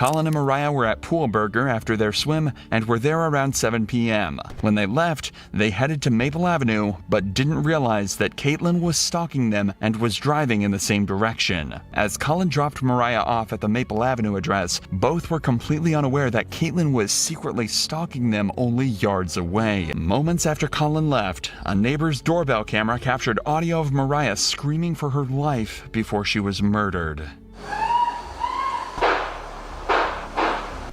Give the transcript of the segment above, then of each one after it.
Colin and Mariah were at Pool Burger after their swim and were there around 7 p.m. When they left, they headed to Maple Avenue, but didn't realize that Caitlin was stalking them and was driving in the same direction. As Colin dropped Mariah off at the Maple Avenue address, both were completely unaware that Caitlin was secretly stalking them only yards away. Moments after Colin left, a neighbor's doorbell camera captured audio of Mariah screaming for her life before she was murdered.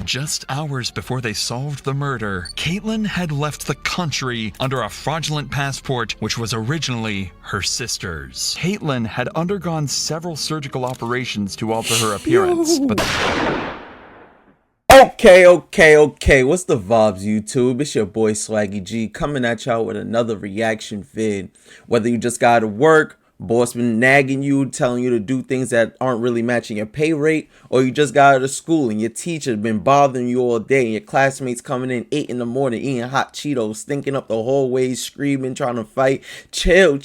Just hours before they solved the murder, Caitlin had left the country under a fraudulent passport which was originally her sister's. Caitlin had undergone several surgical operations to alter her appearance, but Okay. What's the vibes, YouTube? It's your boy Swaggy G coming at y'all with another reaction vid. Whether you just got to work, boss been nagging you, telling you to do things that aren't really matching your pay rate, or you just got out of school and your teacher been bothering you all day and your classmates coming in 8 in the morning eating hot Cheetos, stinking up the hallways, screaming, trying to fight. Chill,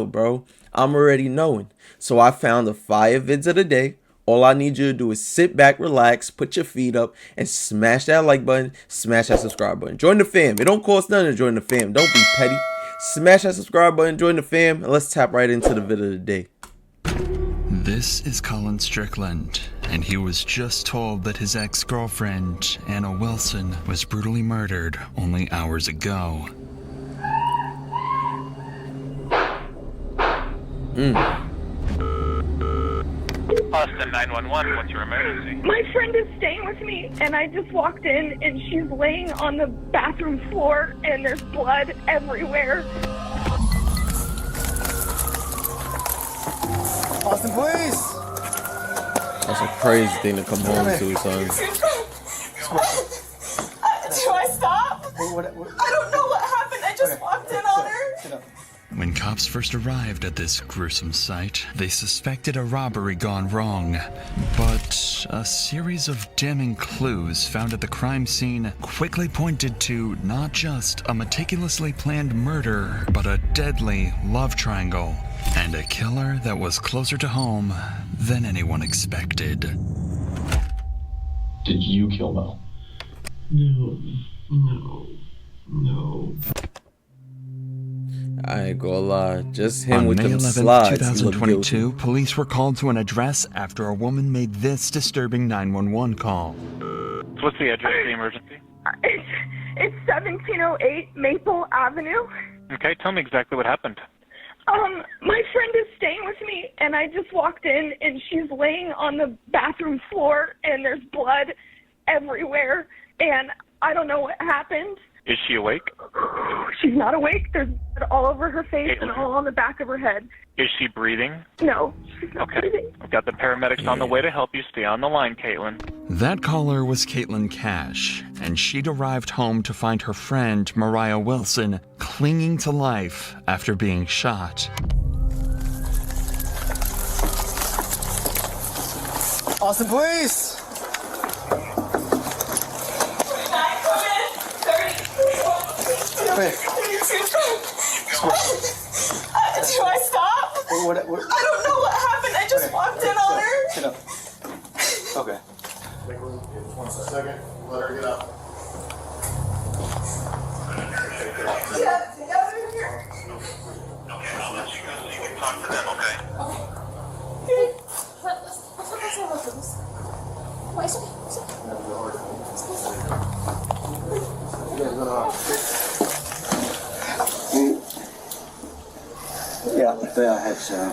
bro. I'm already knowing. So I found the fire vids of the day. All I need you to do is sit back, relax, put your feet up, and smash that like button, smash that subscribe button. Join the fam. It don't cost nothing to join the fam. Don't be petty. Smash that subscribe button, join the fam, and let's tap right into the video of the day. This is Colin Strickland, and he was just told that his ex-girlfriend, Anna Wilson, was brutally murdered only hours ago. Austin 911, what's your emergency? My friend is staying with me, and I just walked in, and she's laying on the bathroom floor, and there's blood everywhere. Austin, please! That's a crazy thing to come home to, son. Do I stop? I don't know what happened. I just walked in on her. When cops first arrived at this gruesome site, they suspected a robbery gone wrong. But a series of damning clues found at the crime scene quickly pointed to not just a meticulously planned murder, but a deadly love triangle, and a killer that was closer to home than anyone expected. Did you kill Mel? No. I ain't gonna lie, just him On with May them 11, slides. 2022, police were called to an address after a woman made this disturbing 911 call. What's the address of the emergency? It's 1708 Maple Avenue. Okay, tell me exactly what happened. My friend is staying with me, and I just walked in, and she's laying on the bathroom floor, and there's blood everywhere, and I don't know what happened. Is she awake? She's not awake. There's blood all over her face and all on the back of her head. Is she breathing? No, she's not breathing. I've got the paramedics on the way to help you. Stay on the line, Caitlin. That caller was Caitlin Cash, and she'd arrived home to find her friend, Mariah Wilson, clinging to life after being shot. Austin, please! Do I stop? What? I don't know what happened. I just walked in on her. Sit up. Okay. 1 second. Let her get up. Get out of here. Okay, I'll let you go so you can talk to them, okay? Okay. Yeah, headshot.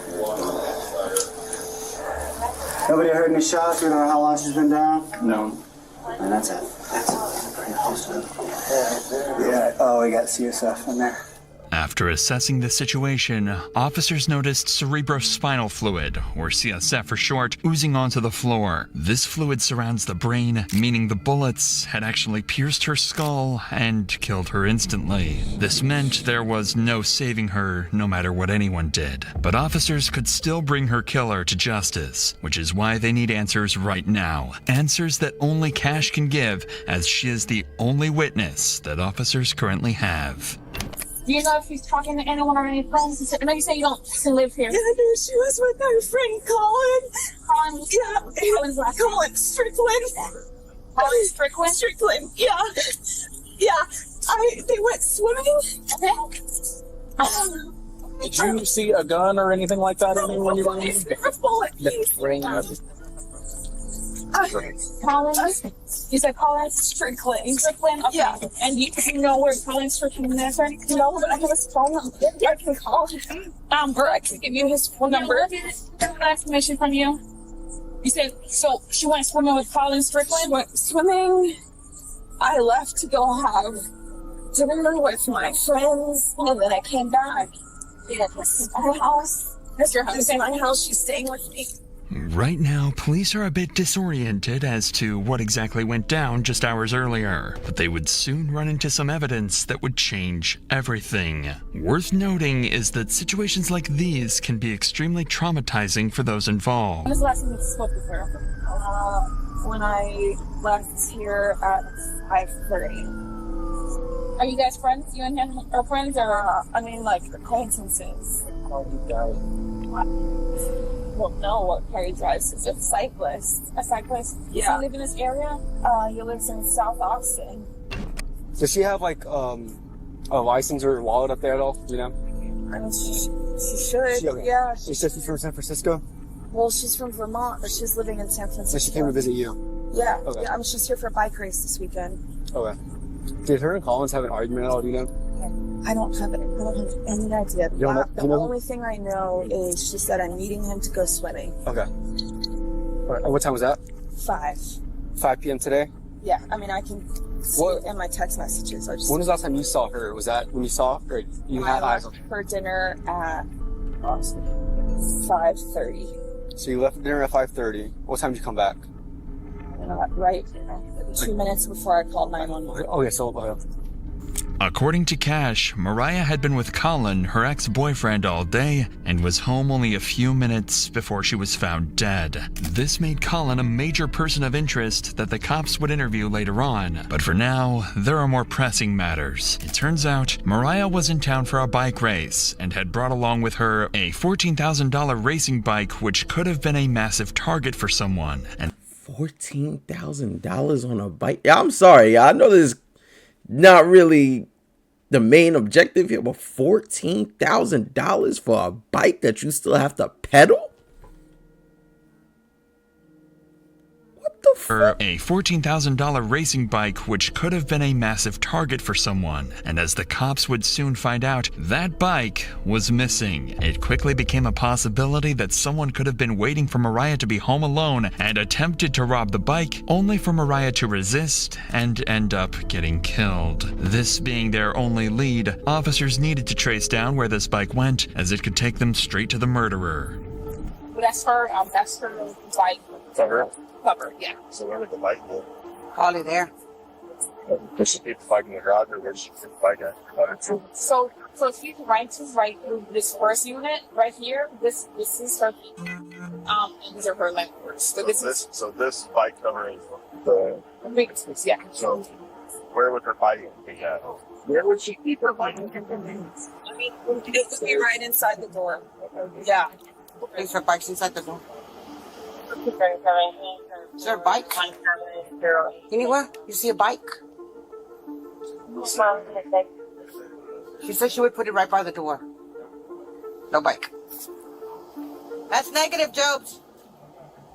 Nobody heard any shots? We don't know how long she's been down? No. And that's it. That's pretty close to it. Yeah, oh, we got CSF in there. After assessing the situation, officers noticed cerebrospinal fluid, or CSF for short, oozing onto the floor. This fluid surrounds the brain, meaning the bullets had actually pierced her skull and killed her instantly. This meant there was no saving her, no matter what anyone did. But officers could still bring her killer to justice, which is why they need answers right now. Answers that only Cash can give, as she is the only witness that officers currently have. Do you know if she's talking to anyone or any friends? I know you say you don't live here. Yeah, no, she was with her friend Colin. Colin? Yeah. Colin's last name? Colin Strickland. Colin Strickland? Strickland, yeah. Yeah. They went swimming. Okay. Did you see a gun or anything like that when you were in? A bullet. Colin? You said Colin? Strickland. Strickland? Okay. Yeah. And you know where Colin Strickland is? No, but I have his phone number. I can call him. Or I can give you his phone number. Information from you. You said, so she went swimming with Colin Strickland? Went swimming. I left to go have dinner with my friends, and then I came back. Yeah, this is my house. That's your house. This is my house. She's staying with me. Right now, police are a bit disoriented as to what exactly went down just hours earlier, but they would soon run into some evidence that would change everything. Worth noting is that situations like these can be extremely traumatizing for those involved. When was the last time you spoke with her? When I left here at 5:30. Are you guys friends? You and him are friends, or? I mean, like, acquaintances. Well, no, what Perry drives is a cyclist. A cyclist? Yeah. Does he live in this area? He lives in South Austin. Does she have like a license or wallet up there at all? Do you know? I mean, she should. Okay. Yeah. She said she's from San Francisco. Well, she's from Vermont, but she's living in San Francisco. So she came to visit you. Yeah. Okay. Yeah. I mean, she's here for a bike race this weekend. Okay. Did her and Collins have an argument at all? Do you know? I don't have any idea. You don't know- The you know- only thing I know is she said I'm meeting him to go swimming. Okay. All right. And what time was that? 5. 5 p.m. today? Yeah, I mean, I can see What- it in my text messages. I just When was the last time you saw her? Was that when you saw her? Or you had eyes on her? for dinner at 5:30. So you left dinner at 5:30. What time did you come back? Right 2 minutes before I called 911. Okay, so According to Cash, Mariah had been with Colin, her ex-boyfriend, all day and was home only a few minutes before she was found dead. This made Colin a major person of interest that the cops would interview later on. But for now, there are more pressing matters. It turns out Mariah was in town for a bike race and had brought along with her a $14,000 racing bike, which could have been a massive target for someone. And $14,000 on a bike? Yeah, I'm sorry. I know this is not really the main objective here, but $14,000 for a bike that you still have to pedal? What the fuck? a $14,000 racing bike, which could have been a massive target for someone. And as the cops would soon find out, that bike was missing. It quickly became a possibility that someone could have been waiting for Mariah to be home alone and attempted to rob the bike, only for Mariah to resist and end up getting killed. This being their only lead, officers needed to trace down where this bike went, as it could take them straight to the murderer. That's her bike. Cover, yeah. So where would the bike go? Probably there. Does she keep the bike in the garage, or where does she keep the bike at? So if you right through this first unit right here, this is her. And these are her landlords. So this bike covering the big, yeah. So where would her bike be at? Where would she keep her bike? I mean, it would be right inside the door. Yeah. Is her bike's inside the door? Is there a bike? Anywhere? You see a bike? She said she would put it right by the door. No bike. That's negative, Jobs.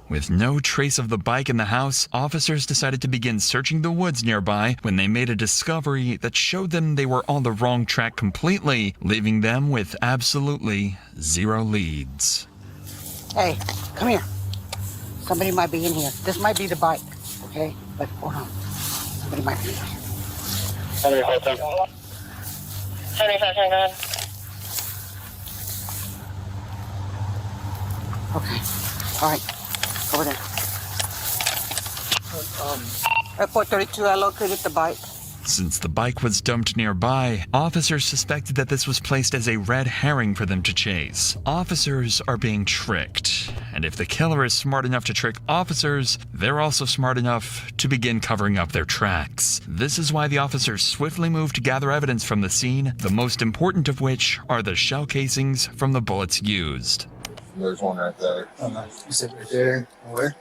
With no trace of the bike in the house, officers decided to begin searching the woods nearby when they made a discovery that showed them they were on the wrong track completely, leaving them with absolutely zero leads. Hey, come here. Somebody might be in here. This might be the bike, okay? But hold on. Somebody might be in here. Okay. All right. Over there. At 432, I located the bike. Since the bike was dumped nearby, officers suspected that this was placed as a red herring for them to chase. Officers are being tricked, and if the killer is smart enough to trick officers, they're also smart enough to begin covering up their tracks. This is why the officers swiftly moved to gather evidence from the scene, the most important of which are the shell casings from the bullets used. There's one right there. Oh, nice. You said right there. Where?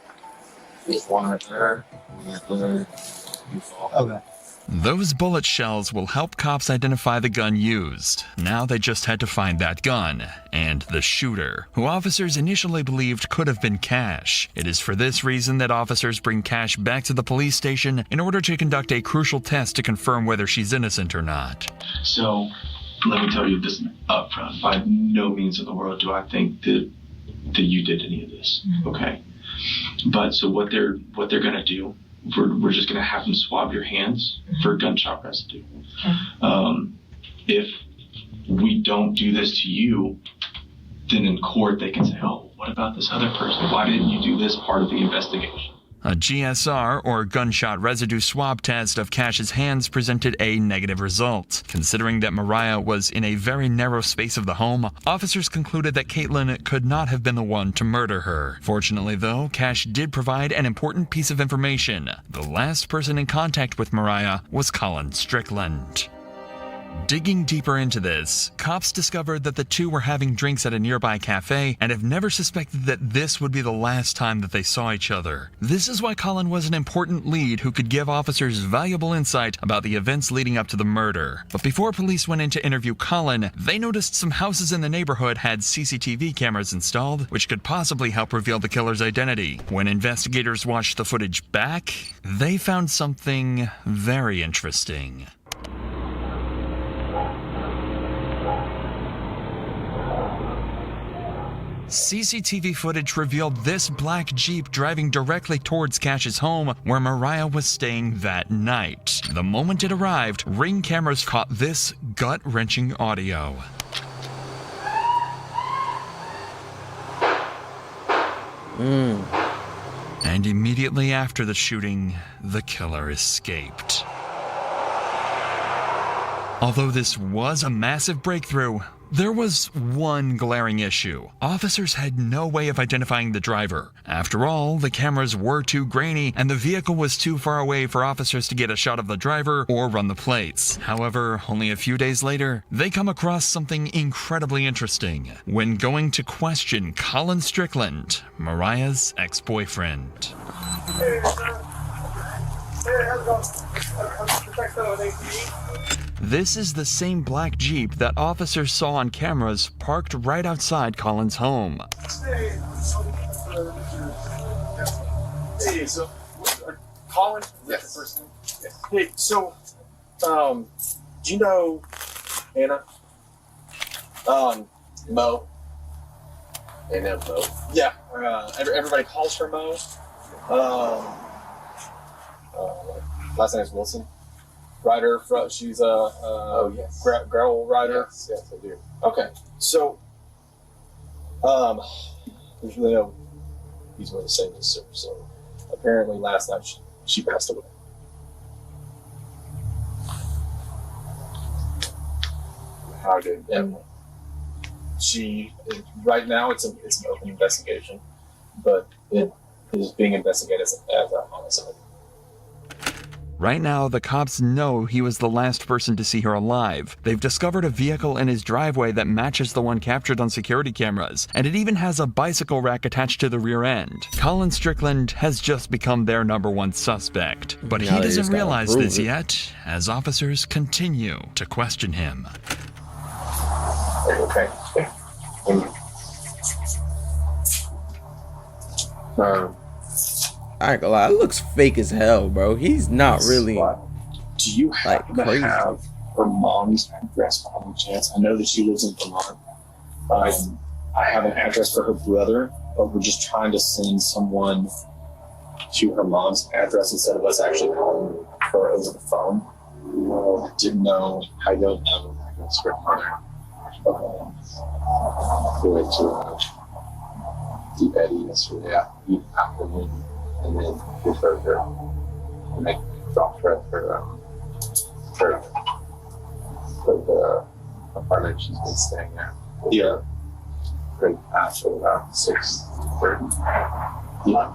There's one right there. Okay. Those bullet shells will help cops identify the gun used. Now they just had to find that gun and the shooter, who officers initially believed could have been Cash. It is for this reason that officers bring Cash back to the police station in order to conduct a crucial test to confirm whether she's innocent or not. So, let me tell you this up front. By no means in the world do I think that you did any of this. Okay. But so what they're gonna do, we're just gonna have them swab your hands for gunshot residue. If we don't do this to you, then in court they can say, oh, what about this other person? Why didn't you do this part of the investigation? A GSR, or gunshot residue swab test of Cash's hands, presented a negative result. Considering that Mariah was in a very narrow space of the home, officers concluded that Caitlin could not have been the one to murder her. Fortunately, though, Cash did provide an important piece of information. The last person in contact with Mariah was Colin Strickland. Digging deeper into this, cops discovered that the two were having drinks at a nearby cafe and have never suspected that this would be the last time that they saw each other. This is why Colin was an important lead who could give officers valuable insight about the events leading up to the murder. But before police went in to interview Colin, they noticed some houses in the neighborhood had CCTV cameras installed, which could possibly help reveal the killer's identity. When investigators watched the footage back, they found something very interesting. CCTV footage revealed this black Jeep driving directly towards Cash's home where Mariah was staying that night. The moment it arrived, Ring cameras caught this gut-wrenching audio. And immediately after the shooting, the killer escaped. Although this was a massive breakthrough, there was one glaring issue. Officers had no way of identifying the driver. After all, the cameras were too grainy and the vehicle was too far away for officers to get a shot of the driver or run the plates. However, only a few days later, they come across something incredibly interesting when going to question Colin Strickland, Mariah's ex-boyfriend. Hey, how's it going? This is the same black Jeep that officers saw on cameras parked right outside Colin's home. Hey, so Colin? Yes. Hey, so, do you know Anna? Mo. They know Mo. Yeah, everybody calls her Mo. Last name is Wilson. Rider, she's a yes. gravel rider. Yes, I do. Okay, so there's really no reason to say this, sir. So apparently last night she passed away. How did And right now it's an open investigation, but it is being investigated as a homicide. Right now, the cops know he was the last person to see her alive. They've discovered a vehicle in his driveway that matches the one captured on security cameras, and it even has a bicycle rack attached to the rear end. Colin Strickland has just become their #1 suspect, but he doesn't realize this yet, as officers continue to question him. Okay. I ain't gonna lie, it looks fake as hell, bro. He's not really Do you happen to crazy. have her mom's address by any chance? I know that she lives in Vermont. I have an address for her brother, but we're just trying to send someone to her mom's address instead of us actually calling her over the phone. I didn't know. I don't have an address for her mother. We went to Eddie yesterday afternoon, and then we heard her and I dropped her at the apartment she's been staying at. Yeah. Right after about 6 8:30. Yeah.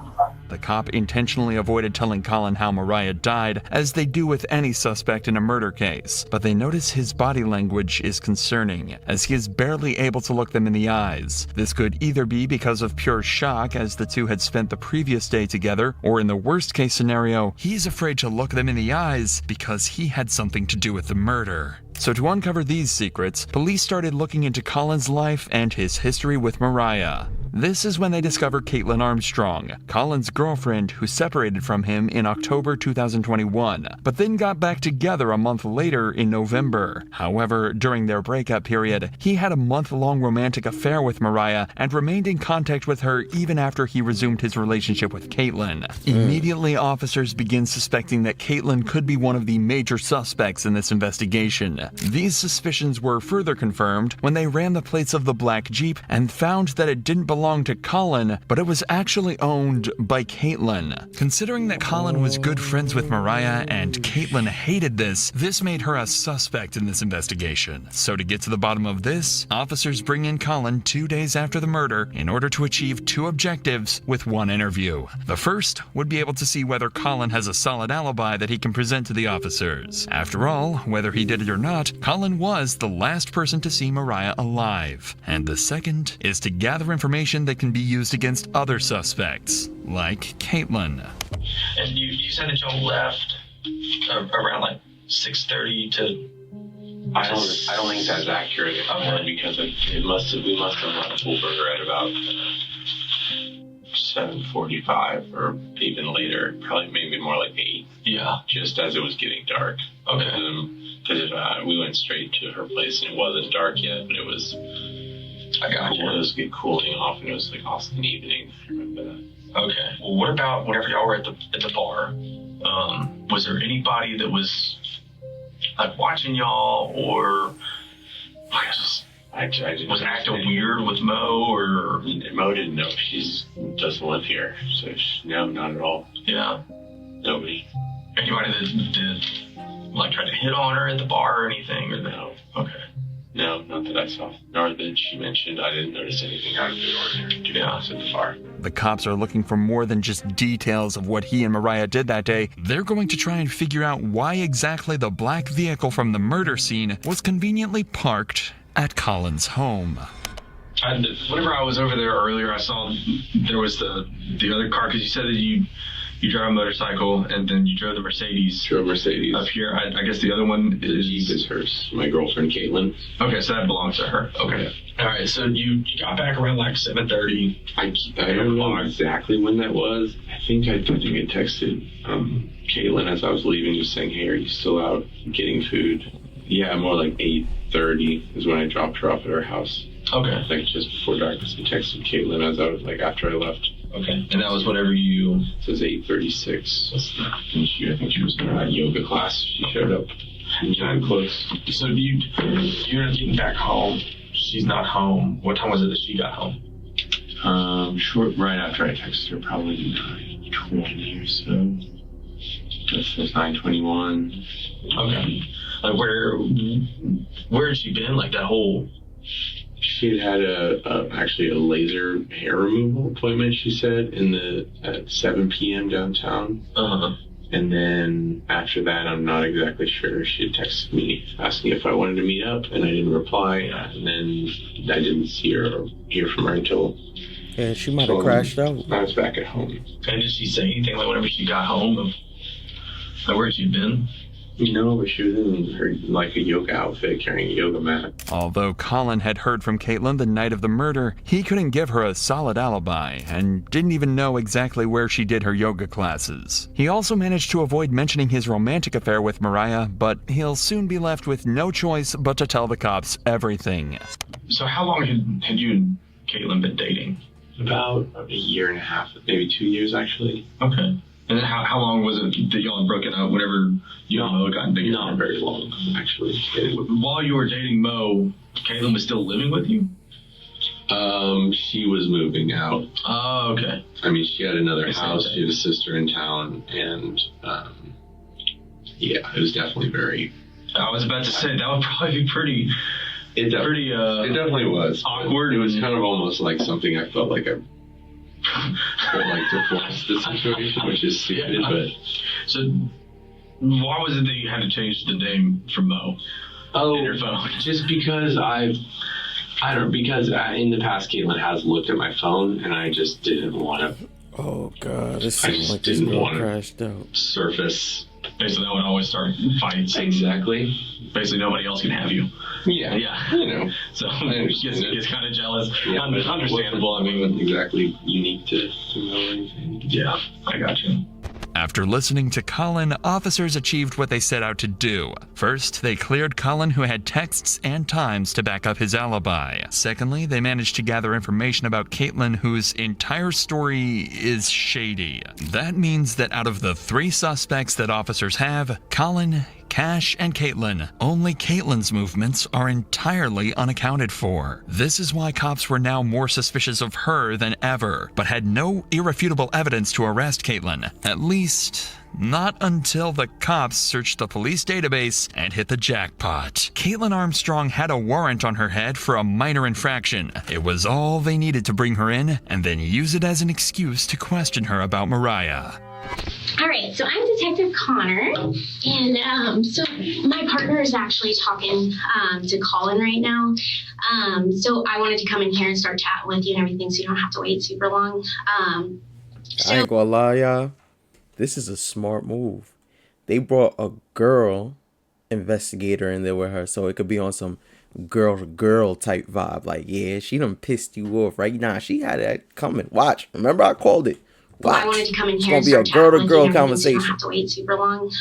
The cop intentionally avoided telling Colin how Mariah died, as they do with any suspect in a murder case, but they notice his body language is concerning, as he is barely able to look them in the eyes. This could either be because of pure shock, as the two had spent the previous day together, or in the worst case scenario, he's afraid to look them in the eyes because he had something to do with the murder. So to uncover these secrets, police started looking into Colin's life and his history with Mariah. This is when they discover Caitlin Armstrong, Colin's girlfriend who separated from him in October 2021, but then got back together a month later in November. However, during their breakup period, he had a month-long romantic affair with Mariah and remained in contact with her even after he resumed his relationship with Caitlin. Immediately, officers begin suspecting that Caitlin could be one of the major suspects in this investigation. These suspicions were further confirmed when they ran the plates of the black Jeep and found that it didn't belong to Colin, but it was actually owned by Caitlin. Considering that Colin was good friends with Mariah and Caitlin hated this made her a suspect in this investigation. So to get to the bottom of this, officers bring in Colin 2 days after the murder in order to achieve two objectives with one interview. The first would be able to see whether Colin has a solid alibi that he can present to the officers. After all, whether he did it or not, Colin was the last person to see Mariah alive. And the second is to gather information that can be used against other suspects, like Caitlin. And you said that y'all left around like 6:30 to. I don't think that's accurate anymore because we must have left Fulberger at about 7:45 or even later, probably maybe more like 8. Yeah. Just as it was getting dark. Okay. Because we went straight to her place and it wasn't dark yet, but it was. I got you. It was cooling off and it was like also an evening. I remember that. Okay. Well, what about whenever y'all were at the bar? Was there anybody that was like watching y'all or was acting weird with Mo or? Mo didn't know. She doesn't live here, so no, not at all. Yeah. Nobody. Anybody that like tried to hit on her at the bar or anything or no? Okay. No, not that I saw. Nor that she mentioned. I didn't notice anything out of the ordinary, to be honest, at the bar. The cops are looking for more than just details of what he and Mariah did that day. They're going to try and figure out why exactly the black vehicle from the murder scene was conveniently parked at Colin's home. Whenever I was over there earlier, I saw there was the other car, because you said that you drive a motorcycle and then you drove the Mercedes. Drove Mercedes. Up here. I guess the other one is hers. My girlfriend, Caitlin. Okay, so that belongs to her. Okay. Yeah. All right, so you got back around like 7:30. I don't know exactly when that was. I think I texted Caitlin as I was leaving, just saying, hey, are you still out getting food? Yeah, more like 8:30 is when I dropped her off at her house. Okay. Like just before darkness. I texted Caitlin as I was like after I left. Okay. And that was whenever you. It says 8:36. And I think she was in her yoga class. She showed up. Kind of close. So you're not getting back home. She's not home. What time was it that she got home? Short right after I texted her, probably 9:20 or so. That's 9:21. Okay. Like where had she been? Like that whole. She had actually a laser hair removal appointment. She said at 7 p.m. downtown. And then after that, I'm not exactly sure. She had texted me asking if I wanted to meet up, and I didn't reply. And then I didn't see her or hear from her until. Yeah, she might have crashed out. I was back at home. And did she say anything like whenever she got home of like where she'd been? No, but she was in her like a yoga outfit, carrying a yoga mat. Although Colin had heard from Caitlin the night of the murder, he couldn't give her a solid alibi and didn't even know exactly where she did her yoga classes. He also managed to avoid mentioning his romantic affair with Mariah, but he'll soon be left with no choice but to tell the cops everything. So how long had you and Caitlin been dating? About a year and a half, maybe 2 years actually. Okay. And then how long was it that y'all had broken up whenever you and Mo got together? Not very long, actually. While you were dating Mo, Caitlin was still living with you? She was moving out. Oh, okay. I mean, she had another house. She had a sister in town, and yeah, it was definitely very. I was about to say that would probably be pretty. It definitely was awkward. It was kind of almost like something I felt like I like to force the situation, which is stupid. But so, why was it that you had to change the name from Mo? In your phone? Just because because in the past Caitlin has looked at my phone, and I just didn't want to. Oh God, this seems like this girl crashed out. Surface. Basically, that would always start fights. Exactly. Basically, nobody else can have you. Yeah. You know. So gets kind of jealous. Yeah, Understandable. I mean, wasn't exactly unique to know anything. Yeah, I got you. After listening to Colin, officers achieved what they set out to do. First, they cleared Colin, who had texts and times to back up his alibi. Secondly, they managed to gather information about Caitlin, whose entire story is shady. That means that out of the 3 suspects that officers have, Colin, Cash, and Caitlin, only Caitlin's movements are entirely unaccounted for. This is why cops were now more suspicious of her than ever, but had no irrefutable evidence to arrest Caitlin. At least, not until the cops searched the police database and hit the jackpot. Caitlin Armstrong had a warrant on her head for a minor infraction. It was all they needed to bring her in and then use it as an excuse to question her about Mariah. All right, so I'm Detective Connor, and so my partner is actually talking to Colin right now. So I wanted to come in here and start chatting with you and everything, so you don't have to wait super long. I ain't gonna lie, y'all. This is a smart move. They brought a girl investigator in there with her, so it could be on some girl-to-girl type vibe. Like, yeah, she done pissed you off right now. She had that coming. Watch. Remember, I called it. Watch. I wanted to come in It's here gonna and be a start girl-to-girl chatting with you and everything, so you conversation. don't have to wait super long.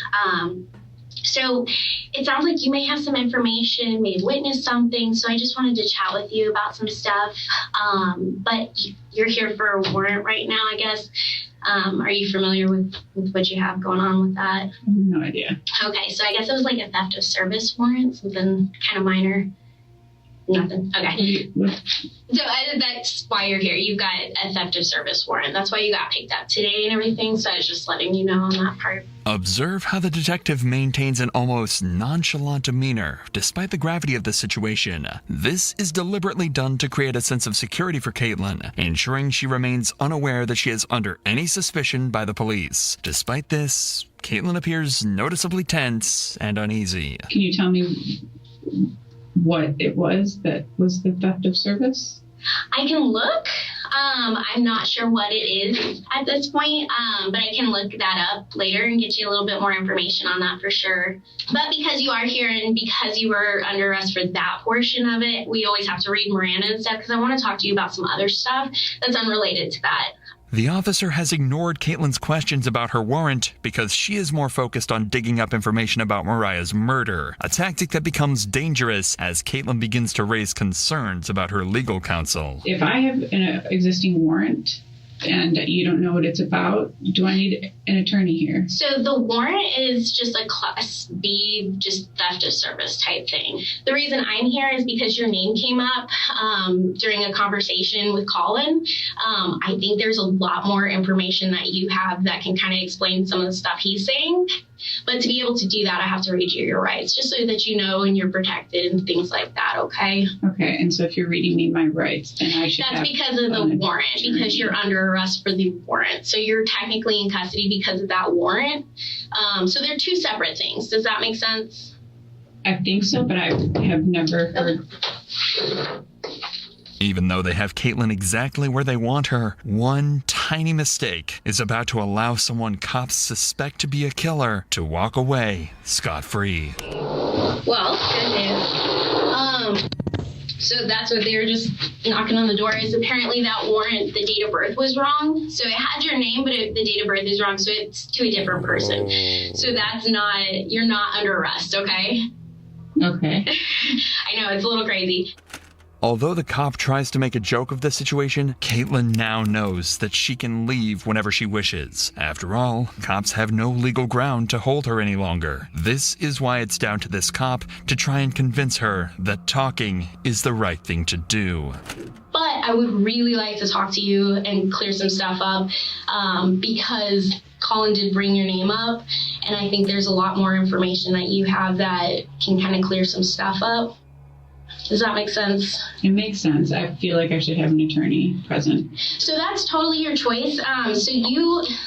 So it sounds like you may have some information, may have witnessed something, so I just wanted to chat with you about some stuff. But you're here for a warrant right now, I guess. Are you familiar with what you have going on with that? No idea. Okay, so I guess it was like a theft of service warrant, something kind of minor. Nothing. Okay. So that's why you're here. You've got a theft of service warrant. That's why you got picked up today and everything. So I was just letting you know on that part. Observe how the detective maintains an almost nonchalant demeanor, despite the gravity of the situation. This is deliberately done to create a sense of security for Caitlin, ensuring she remains unaware that she is under any suspicion by the police. Despite this, Caitlin appears noticeably tense and uneasy. Can you tell me what it was that was the theft of service? I can look. I'm not sure what it is at this point, but I can look that up later and get you a little bit more information on that for sure. But because you are here and because you were under arrest for that portion of it, we always have to read Miranda and stuff because I want to talk to you about some other stuff that's unrelated to that. The officer has ignored Caitlin's questions about her warrant because she is more focused on digging up information about Mariah's murder, a tactic that becomes dangerous as Caitlin begins to raise concerns about her legal counsel. If I have an existing warrant and you don't know what it's about, do I need an attorney here? So the warrant is just a Class B, just theft of service type thing. The reason I'm here is because your name came up during a conversation with Colin. I think there's a lot more information that you have that can kind of explain some of the stuff he's saying. But to be able to do that, I have to read you your rights, just so that you know and you're protected and things like that, okay? Okay, and so if you're reading me my rights, then I should have... That's because of the warrant, because you're under arrest for the warrant. So you're technically in custody because of that warrant. So they're 2 separate things. Does that make sense? I think so, but I have never heard... Even though they have Caitlin exactly where they want her, one tiny mistake is about to allow someone cops suspect to be a killer to walk away scot-free. Well, good news. So that's what they were just knocking on the door is apparently that warrant, the date of birth was wrong. So it had your name, but the date of birth is wrong. So it's to a different person. So that's not, you're not under arrest, okay? Okay. I know, it's a little crazy. Although the cop tries to make a joke of the situation, Caitlin now knows that she can leave whenever she wishes. After all, cops have no legal ground to hold her any longer. This is why it's down to this cop to try and convince her that talking is the right thing to do. But I would really like to talk to you and clear some stuff up because Colin did bring your name up, and I think there's a lot more information that you have that can kind of clear some stuff up. Does that make sense? It makes sense. I feel like I should have an attorney present. So that's totally your choice.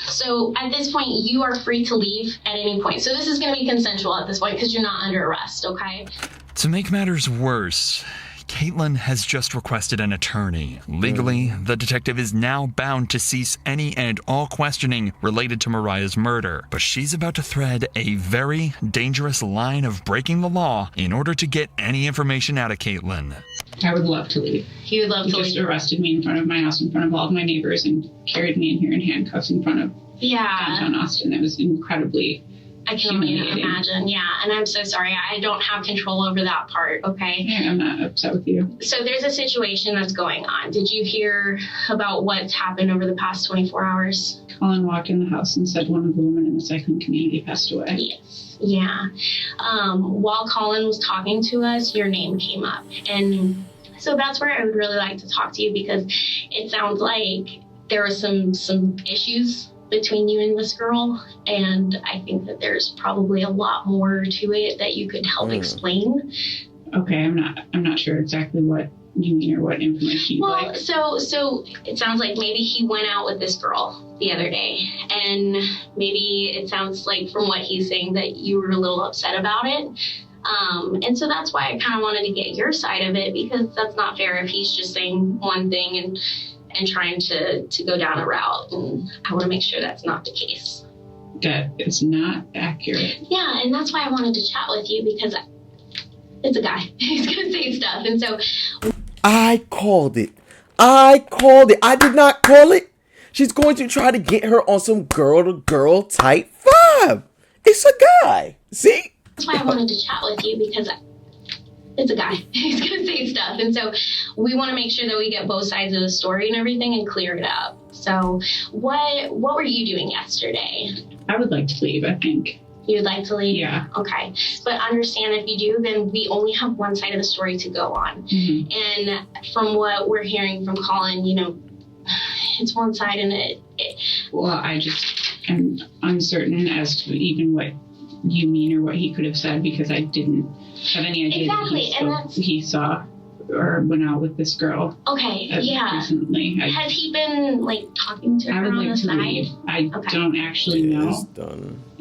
So at this point, you are free to leave at any point. So this is going to be consensual at this point because you're not under arrest, okay? To make matters worse, Caitlin has just requested an attorney. Legally, the detective is now bound to cease any and all questioning related to Mariah's murder, but she's about to thread a very dangerous line of breaking the law in order to get any information out of Caitlin. I would love to leave. He would love to leave. He just arrested me in front of my house, in front of all of my neighbors, and carried me in here in handcuffs in front of downtown Austin. It was incredibly I can only imagine. Yeah, and I'm so sorry. I don't have control over that part, okay? Yeah, I'm not upset with you. So there's a situation that's going on. Did you hear about what's happened over the past 24 hours? Colin walked in the house and said one of the women in the cycling community passed away. Yes. Yeah. While Colin was talking to us, your name came up. And so that's where I would really like to talk to you because it sounds like there were some issues between you and this girl, and I think that there's probably a lot more to it that you could help explain. Okay, I'm not sure exactly what you mean or what information you'd like. So it sounds like maybe he went out with this girl the other day, and maybe it sounds like from what he's saying that you were a little upset about it. And so that's why I kind of wanted to get your side of it, because that's not fair if he's just saying one thing and trying to go down a route, and I want to make sure that's not the case. That is not accurate. Yeah, and that's why I wanted to chat with you, because it's a guy. He's going to say stuff, and so... I called it. I did not call it. She's going to try to get her on some girl-to-girl type vibe. It's a guy. See? That's why I wanted to chat with you, because it's a guy. He's going to say stuff. And so we want to make sure that we get both sides of the story and everything and clear it up. So what were you doing yesterday? I would like to leave, I think. You'd like to leave? Yeah. Okay. But understand, if you do, then we only have one side of the story to go on. Mm-hmm. And from what we're hearing from Colin, it's one side, and Well, I just am uncertain as to even what you mean or what he could have said, because I didn't have any idea that he saw or went out with this girl. Okay, yeah. Recently. Has he been talking to her on the side? Leave. I don't actually know.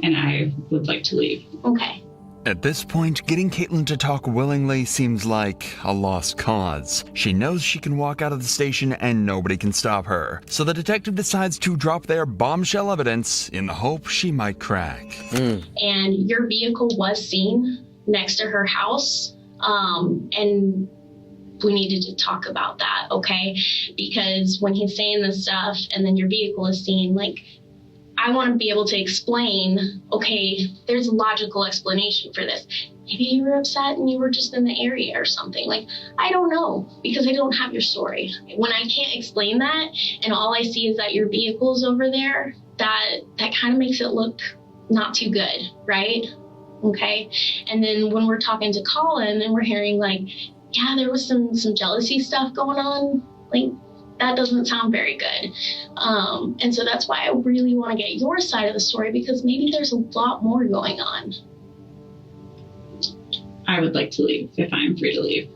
And I would like to leave. Okay. At this point, getting Caitlin to talk willingly seems like a lost cause. She knows she can walk out of the station and nobody can stop her. So the detective decides to drop their bombshell evidence in the hope she might crack. And your vehicle was seen next to her house. And we needed to talk about that, okay? Because when he's saying this stuff and then your vehicle is seen, I want to be able to explain, okay, there's a logical explanation for this. Maybe you were upset and you were just in the area or something. I don't know, because I don't have your story. When I can't explain that and all I see is that your vehicle's over there, that kind of makes it look not too good, right? Okay. And then when we're talking to Colin and we're hearing yeah, there was some jealousy stuff going on, that doesn't sound very good. And so that's why I really want to get your side of the story, because maybe there's a lot more going on. I would like to leave if I'm free to leave.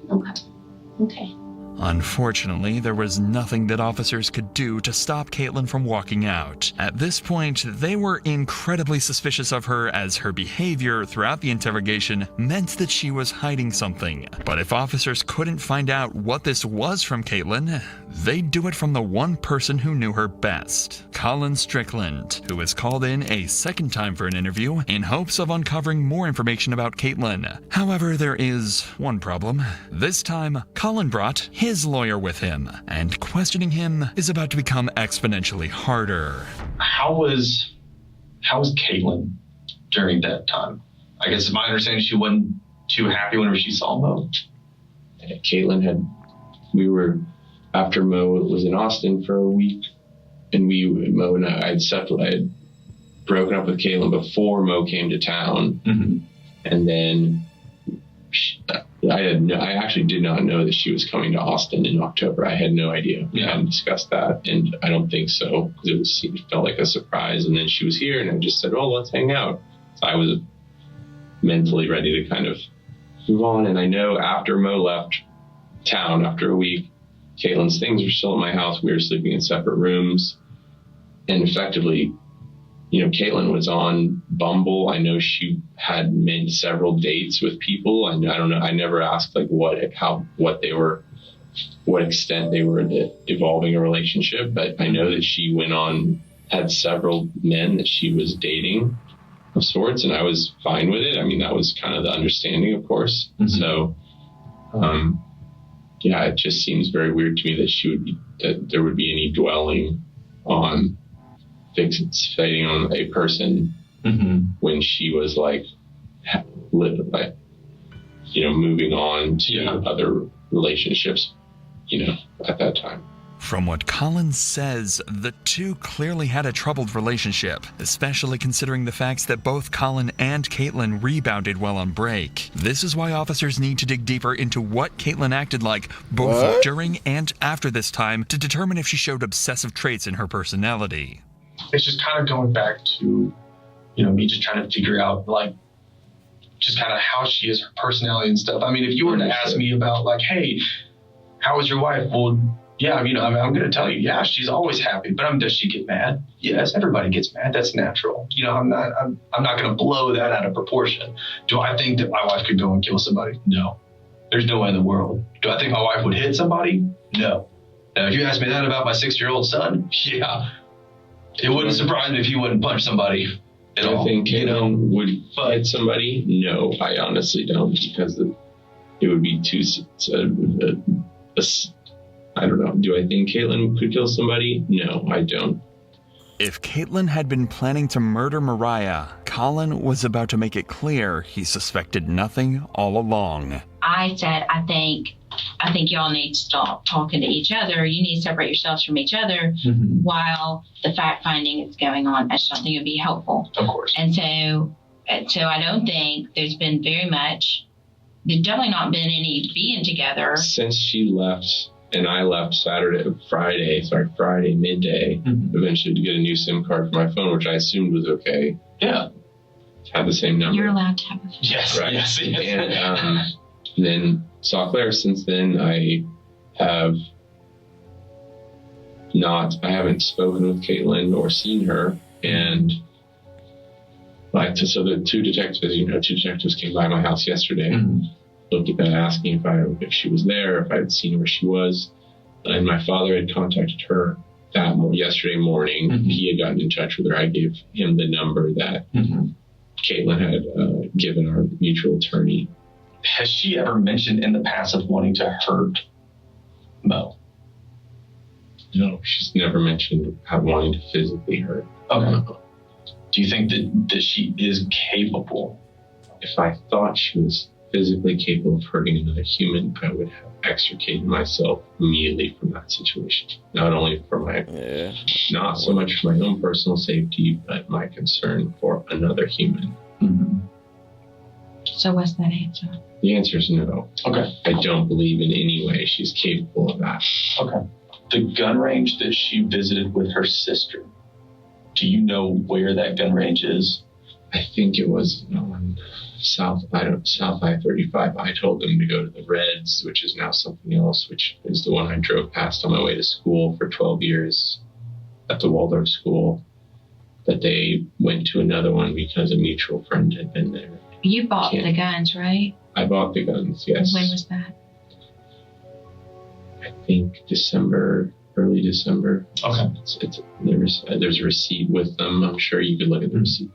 Okay. Unfortunately, there was nothing that officers could do to stop Caitlin from walking out. At this point, they were incredibly suspicious of her, as her behavior throughout the interrogation meant that she was hiding something. But if officers couldn't find out what this was from Caitlin, they'd do it from the one person who knew her best, Colin Strickland, who was called in a second time for an interview in hopes of uncovering more information about Caitlin. However, there is one problem. This time, Colin brought his lawyer with him, and questioning him is about to become exponentially harder. How was Caitlin during that time? I guess my understanding, she wasn't too happy whenever she saw Mo. Caitlin after Mo was in Austin for a week, and Mo and I had broken up with Caitlin before Mo came to town. Mm-hmm. And then I actually did not know that she was coming to Austin in October. I had no idea. We hadn't discussed that, and I don't think so, because it felt like a surprise. And then she was here, and I just said, let's hang out. So I was mentally ready to kind of move on. And I know after Mo left, town after a week. Caitlin's things were still at my house. We were sleeping in separate rooms. And effectively, Caitlin was on Bumble. I know she had made several dates with people. I don't know. I never asked what extent they were evolving a relationship, but I know that she had several men that she was dating of sorts, and I was fine with it. I mean, that was kind of the understanding, of course. Mm-hmm. So, it just seems very weird to me that there would be any dwelling on fixating on a person when she was moving on to other relationships, at that time. From what Colin says, the two clearly had a troubled relationship, especially considering the facts that both Colin and Caitlin rebounded while on break. This is why officers need to dig deeper into what Caitlin acted like both during and after this time to determine if she showed obsessive traits in her personality. It's just kind of going back to, me just trying to figure out, just kind of how she is, her personality and stuff. I mean, if you were to ask me about, hey, how was your wife? Well, yeah, I'm going to tell you, yeah, she's always happy. But does she get mad? Yes, everybody gets mad. That's natural. I'm not going to blow that out of proportion. Do I think that my wife could go and kill somebody? No. There's no way in the world. Do I think my wife would hit somebody? No. Now, if you ask me that about my 6-year-old son, yeah. It wouldn't surprise me if he wouldn't punch somebody at all. I think Caitlin would hit somebody. No, I honestly don't, because it would be too. I don't know. Do I think Caitlin could kill somebody? No, I don't. If Caitlin had been planning to murder Mariah, Colin was about to make it clear he suspected nothing all along. I said, I think y'all need to stop talking to each other. You need to separate yourselves from each other while the fact finding is going on. I just don't think it would be helpful. Of course. And so I don't think there's been very much. There's definitely not been any being together since she left. And I left Friday midday, eventually to get a new SIM card for my phone, which I assumed was okay. Yeah. Had the same number. You're allowed to have a phone. Yes, right. Yes. And then saw Claire. Since then, I haven't spoken with Caitlin or seen her. And so the two detectives came by my house yesterday. Asking if she was there, if I had seen where she was. And my father had contacted her yesterday morning. He had gotten in touch with her. I gave him the number that Caitlin had given our mutual attorney. Has she ever mentioned in the past of wanting to hurt Mo? No, she's never mentioned wanting to physically hurt. Okay. Do you think that she is capable? If I thought she was physically capable of hurting another human, I would have extricated myself immediately from that situation. Not only for not so much for my own personal safety, but my concern for another human. So what's that answer? The answer is no. Okay. I don't believe in any way she's capable of that. Okay. The gun range that she visited with her sister, do you know where that gun range is? I think it was on South I-35. I told them to go to the Reds, which is now something else, which is the one I drove past on my way to school for 12 years at the Waldorf school. But they went to another one because a mutual friend had been there. You bought the guns, right? I bought the guns, yes. When was that? I think early December. Okay. There's a receipt with them. I'm sure you could look at the receipt.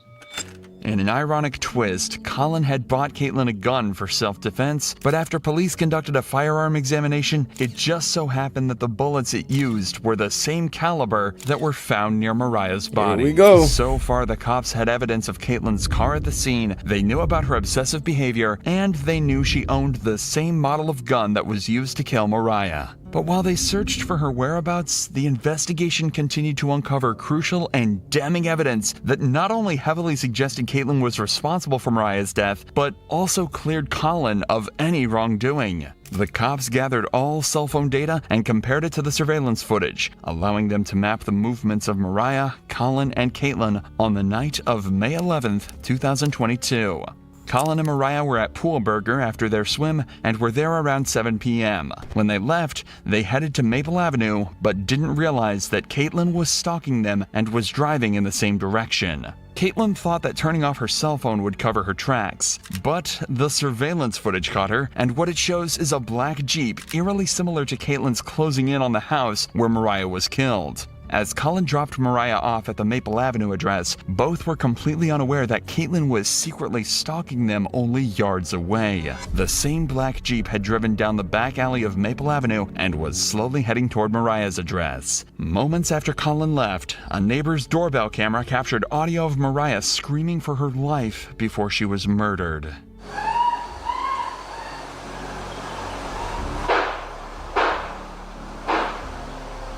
In an ironic twist, Colin had bought Caitlin a gun for self-defense, but after police conducted a firearm examination, it just so happened that the bullets it used were the same caliber that were found near Mariah's body. Here we go. So far, the cops had evidence of Caitlin's car at the scene, they knew about her obsessive behavior, and they knew she owned the same model of gun that was used to kill Mariah. But while they searched for her whereabouts, the investigation continued to uncover crucial and damning evidence that not only heavily suggested Caitlin was responsible for Mariah's death, but also cleared Colin of any wrongdoing. The cops gathered all cell phone data and compared it to the surveillance footage, allowing them to map the movements of Mariah, Colin, and Caitlin on the night of May 11th, 2022. Colin and Mariah were at Pool Burger after their swim and were there around 7 p.m. When they left, they headed to Maple Avenue but didn't realize that Caitlin was stalking them and was driving in the same direction. Caitlin thought that turning off her cell phone would cover her tracks, but the surveillance footage caught her, and what it shows is a black Jeep eerily similar to Caitlin's closing in on the house where Mariah was killed. As Colin dropped Mariah off at the Maple Avenue address, both were completely unaware that Caitlin was secretly stalking them only yards away. The same black Jeep had driven down the back alley of Maple Avenue and was slowly heading toward Mariah's address. Moments after Colin left, a neighbor's doorbell camera captured audio of Mariah screaming for her life before she was murdered.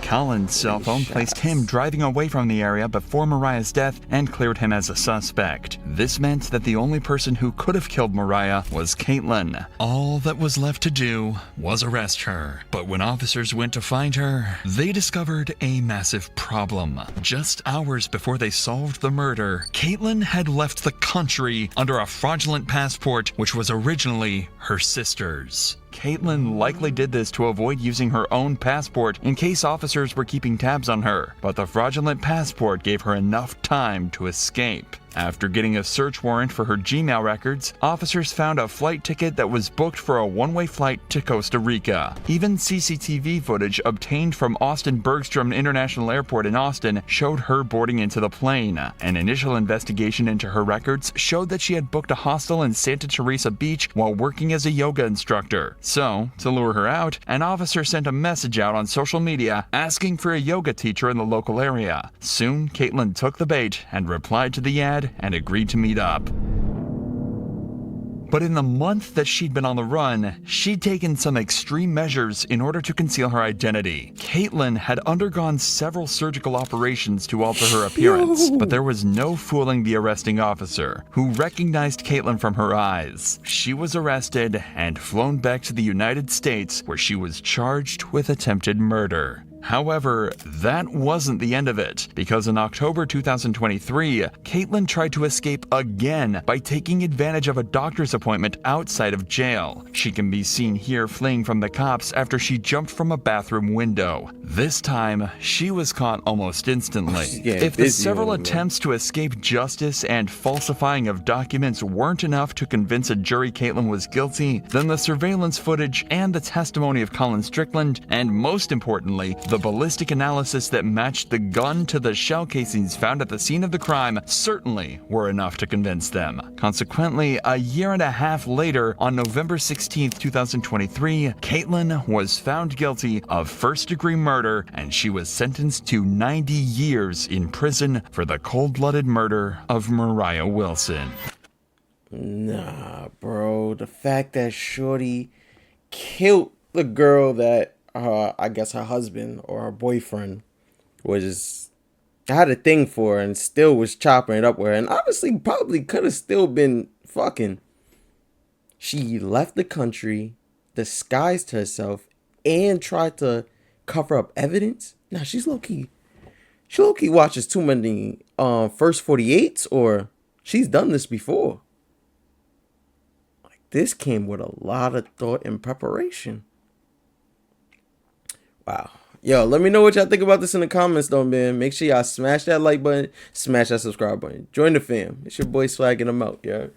Colin's cell phone placed him driving away from the area before Mariah's death and cleared him as a suspect. This meant that the only person who could have killed Mariah was Caitlin. All that was left to do was arrest her. But when officers went to find her, they discovered a massive problem. Just hours before they solved the murder, Caitlin had left the country under a fraudulent passport which was originally her sister's. Caitlin likely did this to avoid using her own passport in case officers were keeping tabs on her, but the fraudulent passport gave her enough time to escape. After getting a search warrant for her Gmail records, officers found a flight ticket that was booked for a one-way flight to Costa Rica. Even CCTV footage obtained from Austin Bergstrom International Airport in Austin showed her boarding into the plane. An initial investigation into her records showed that she had booked a hostel in Santa Teresa Beach while working as a yoga instructor. So, to lure her out, an officer sent a message out on social media asking for a yoga teacher in the local area. Soon, Caitlin took the bait and replied to the ad and agreed to meet up. But in the month that she'd been on the run, she'd taken some extreme measures in order to conceal her identity. Caitlin had undergone several surgical operations to alter her appearance, but there was no fooling the arresting officer, who recognized Caitlin from her eyes. She was arrested and flown back to the United States, where she was charged with attempted murder. However, that wasn't the end of it, because in October 2023, Caitlin tried to escape again by taking advantage of a doctor's appointment outside of jail. She can be seen here fleeing from the cops after she jumped from a bathroom window. This time, she was caught almost instantly. If the several attempts to escape justice and falsifying of documents weren't enough to convince a jury Caitlin was guilty, then the surveillance footage and the testimony of Colin Strickland, and most importantly, the ballistic analysis that matched the gun to the shell casings found at the scene of the crime certainly were enough to convince them. Consequently, a year and a half later, on November 16, 2023, Caitlin was found guilty of first-degree murder, and she was sentenced to 90 years in prison for the cold-blooded murder of Mariah Wilson. Nah, bro. The fact that Shorty killed the girl that I guess her husband or her boyfriend had a thing for and still was chopping it up with her, and obviously probably could have still been fucking. She left the country, disguised herself, and tried to cover up evidence. Now she's low-key. She low-key watches too many First 48s, or she's done this before. Like, this came with a lot of thought and preparation. Wow. Yo, let me know what y'all think about this in the comments, though, man. Make sure y'all smash that like button, smash that subscribe button. Join the fam. It's your boy Swagging them out, yo.